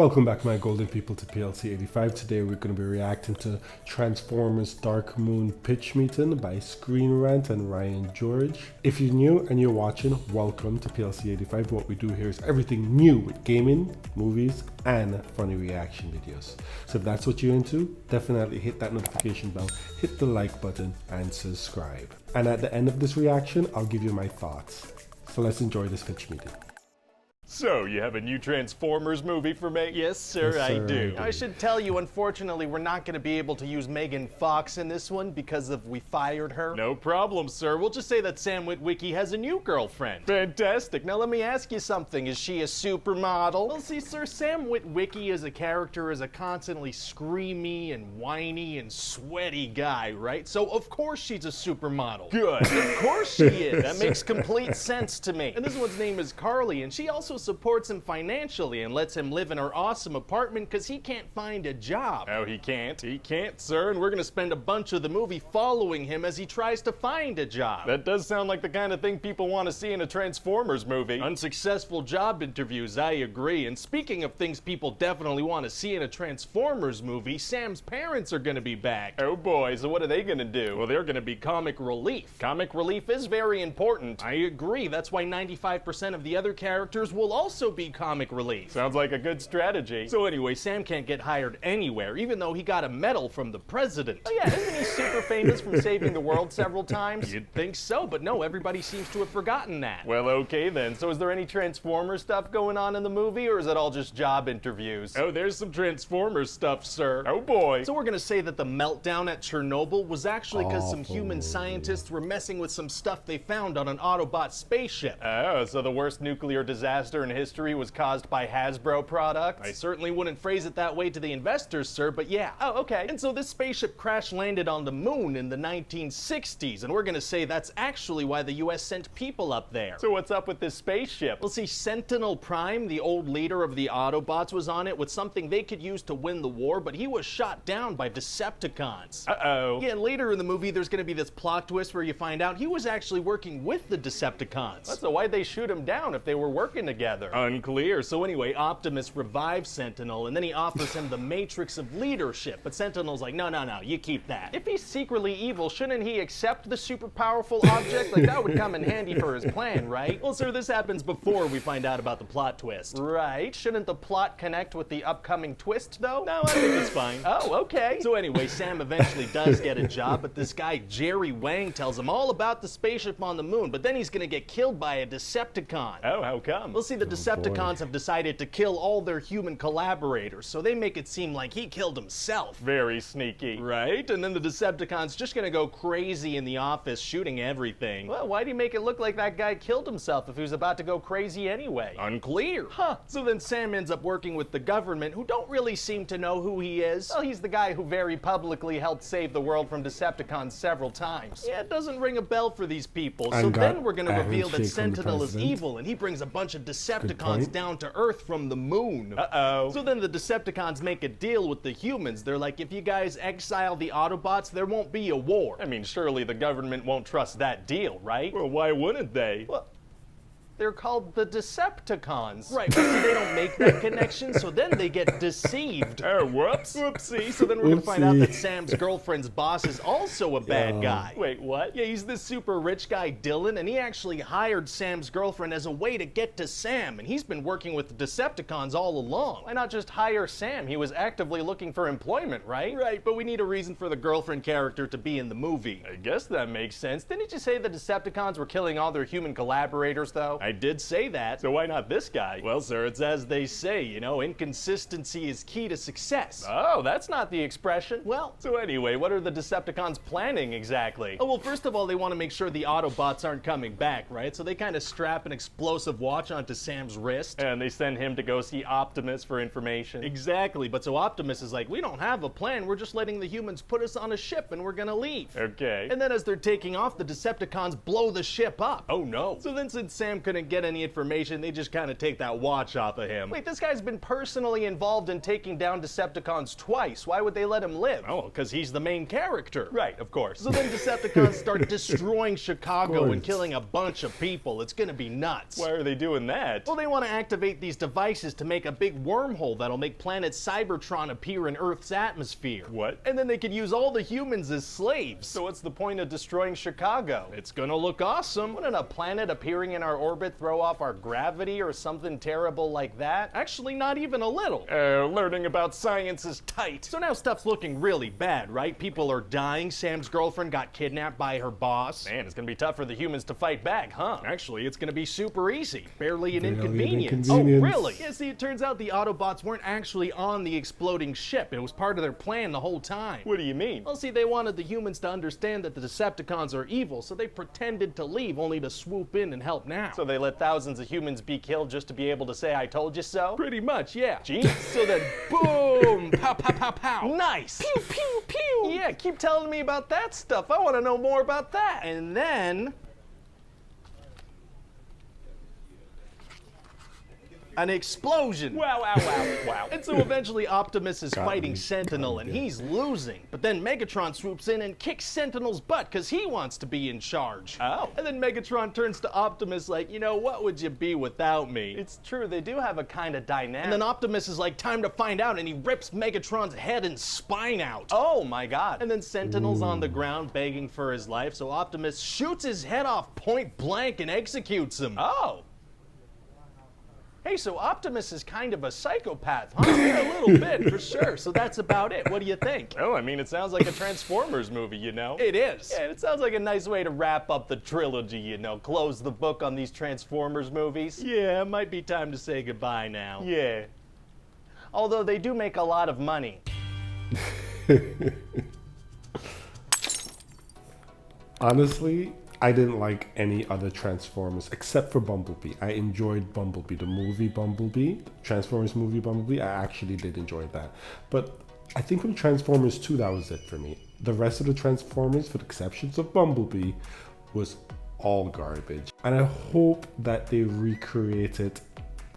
Welcome back, my golden people, to PLC 85. Today we're going to be reacting to Transformers Dark Moon Pitch Meeting by Screen Rant and Ryan George. If you're new and you're watching, welcome to PLC 85. What we do here is everything new with gaming, movies, and funny reaction videos. So if that's what you're into, definitely hit that notification bell, hit the like button, and subscribe. And at the end of this reaction, I'll give you my thoughts. So let's enjoy this pitch meeting. So, you have a new Transformers movie for me? Yes, sir, Yes, I sir, do. I do. I should tell you, unfortunately, we're not going to be able to use Megan Fox in this one because we fired her. No problem, sir. We'll just say that Sam Witwicky has a new girlfriend. Fantastic. Now, let me ask you something. Is she a supermodel? Well, see, sir, Sam Witwicky as a character is a constantly screamy and whiny and sweaty guy, right? So, of course she's a supermodel. Good. Of course she is. That makes complete sense to me. And this one's name is Carly, and she also supports him financially and lets him live in her awesome apartment because he can't find a job. Oh, he can't? He can't, sir, and we're gonna spend a bunch of the movie following him as he tries to find a job. That does sound like the kind of thing people want to see in a Transformers movie. Unsuccessful job interviews, I agree. And speaking of things people definitely want to see in a Transformers movie, Sam's parents are gonna be back. Oh boy, so what are they gonna do? Well, they're gonna be comic relief. Comic relief is very important. I agree. That's why 95% of the other characters will also be comic relief. Sounds like a good strategy. So anyway, Sam can't get hired anywhere, even though he got a medal from the president. Oh yeah, isn't he super famous from saving the world several times? You'd think so, but no, everybody seems to have forgotten that. Well, okay then. So is there any Transformers stuff going on in the movie, or is it all just job interviews? Oh, there's some Transformers stuff, sir. Oh boy. So we're gonna say that the meltdown at Chernobyl was actually because some human scientists were messing with some stuff they found on an Autobot spaceship. Oh, so the worst nuclear disaster in history was caused by Hasbro products? I certainly wouldn't phrase it that way to the investors, sir, but yeah. Oh, okay. And so this spaceship crash landed on the moon in the 1960s, and we're gonna say that's actually why the US sent people up there. So what's up with this spaceship? Well, see, Sentinel Prime, the old leader of the Autobots, was on it with something they could use to win the war, but he was shot down by Decepticons. Uh-oh. Yeah, and later in the movie, there's gonna be this plot twist where you find out he was actually working with the Decepticons. So why'd they shoot him down if they were working together? Unclear. So anyway, Optimus revives Sentinel, and then he offers him the Matrix of Leadership, but Sentinel's like, no, you keep that. If he's secretly evil, shouldn't he accept the super powerful object? Like, that would come in handy for his plan, right? Well, sir, this happens before we find out about the plot twist. Right. Shouldn't the plot connect with the upcoming twist, though? No, I think it's fine. Oh, okay. So anyway, Sam eventually does get a job, but this guy, Jerry Wang, tells him all about the spaceship on the moon, but then he's gonna get killed by a Decepticon. Oh, how come? Well, see, the Decepticons have decided to kill all their human collaborators, so they make it seem like he killed himself. Very sneaky. Right? And then the Decepticons just gonna go crazy in the office shooting everything. Well, why'd he make it look like that guy killed himself if he was about to go crazy anyway? Unclear. Huh. So then Sam ends up working with the government, who don't really seem to know who he is. Well, he's the guy who very publicly helped save the world from Decepticons several times. Yeah, it doesn't ring a bell for these people. And So got then we're gonna a reveal that handshake from the Sentinel is president. evil, and he brings a bunch of point. Decepticons down to Earth from the moon. Uh-oh. So then the Decepticons make a deal with the humans. They're like, if you guys exile the Autobots, there won't be a war. I mean, surely the government won't trust that deal, right? Well, why wouldn't they? Well, they're called the Decepticons. Right, but see, they don't make that connection, so then they get deceived. Oh, whoops. Whoopsie. So then we're gonna find out that Sam's girlfriend's boss is also a bad guy. Wait, what? Yeah, he's this super rich guy, Dylan, and he actually hired Sam's girlfriend as a way to get to Sam, and he's been working with the Decepticons all along. Why not just hire Sam? He was actively looking for employment, right? Right, but we need a reason for the girlfriend character to be in the movie. I guess that makes sense. Didn't you say the Decepticons were killing all their human collaborators, though? I did say that. So why not this guy? Well, sir, it's as they say, you know, inconsistency is key to success. Oh, that's not the expression. Well, so anyway, what are the Decepticons planning exactly? Oh, well, first of all, they want to make sure the Autobots aren't coming back, right? So they kind of strap an explosive watch onto Sam's wrist. And they send him to go see Optimus for information. Exactly, but so Optimus is like, we don't have a plan, we're just letting the humans put us on a ship and we're gonna leave. Okay. And then as they're taking off, the Decepticons blow the ship up. Oh no. So then since Sam couldn't couldn't get any information, they just kind of take that watch off of him. Wait, this guy's been personally involved in taking down Decepticons twice. Why would they let him live? Oh, because he's the main character. Right, of course. So then Decepticons start destroying Chicago and killing a bunch of people. It's gonna be nuts. Why are they doing that? Well, they want to activate these devices to make a big wormhole that'll make planet Cybertron appear in Earth's atmosphere. What? And then they could use all the humans as slaves. So what's the point of destroying Chicago? It's gonna look awesome. Wouldn't a planet appearing in our orbit throw off our gravity or something terrible like that? Actually, not even a little. Learning about science is tight. So now stuff's looking really bad, right? People are dying. Sam's girlfriend got kidnapped by her boss. Man, it's gonna be tough for the humans to fight back, huh? Actually, it's gonna be super easy. Barely an inconvenience. Oh, really? Yeah, see, it turns out the Autobots weren't actually on the exploding ship. It was part of their plan the whole time. What do you mean? Well, see, they wanted the humans to understand that the Decepticons are evil, so they pretended to leave only to swoop in and help now. So they let thousands of humans be killed just to be able to say, I told you so? Pretty much, yeah. Genius. So then, boom! Pow, pow, pow, pow. Nice! Pew, pew, pew! Yeah, keep telling me about that stuff. I want to know more about that. And then... an explosion. Wow, wow, wow, wow. And so eventually Optimus is fighting Sentinel and he's losing. But then Megatron swoops in and kicks Sentinel's butt because he wants to be in charge. Oh. And then Megatron turns to Optimus like, you know, what would you be without me? It's true, they do have a kind of dynamic. And then Optimus is like, time to find out, and he rips Megatron's head and spine out. Oh my god. And then Sentinel's on the ground begging for his life, so Optimus shoots his head off point blank and executes him. Oh. Hey, so Optimus is kind of a psychopath, huh? Yeah, a little bit, for sure. So that's about it. What do you think? Oh, I mean, it sounds like a Transformers movie, you know? It is. Yeah, it sounds like a nice way to wrap up the trilogy, you know? Close the book on these Transformers movies. Yeah, it might be time to say goodbye now. Yeah. Although they do make a lot of money. Honestly, I didn't like any other Transformers except for Bumblebee. I enjoyed Bumblebee, the movie Bumblebee, Transformers movie Bumblebee. I actually did enjoy that. But I think from Transformers 2, that was it for me. The rest of the Transformers, for the exceptions of Bumblebee, was all garbage. And I hope that they recreate it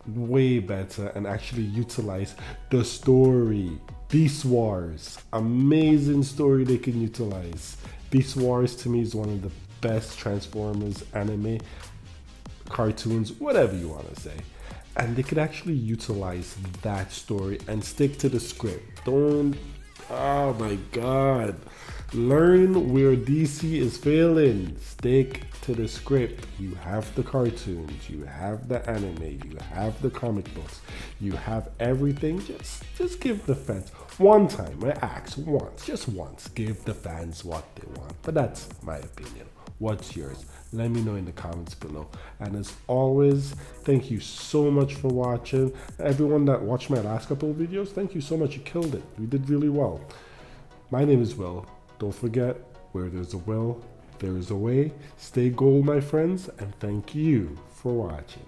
way better and actually utilize the story. Beast Wars, amazing story they can utilize. Beast Wars to me is one of the best Transformers anime, cartoons, whatever you want to say. And they could actually utilize that story and stick to the script. Don't, oh my god. Learn where DC is failing. Stick to the script. You have the cartoons, you have the anime, you have the comic books, you have everything. Just give the fans one time. I ask once, just once. Give the fans what they want. But that's my opinion. What's yours? Let me know in the comments below. And as always, thank you so much for watching. Everyone that watched my last couple of videos, thank you so much. You killed it. You did really well. My name is Will. Don't forget, where there's a will, there is a way. Stay gold, my friends, and thank you for watching.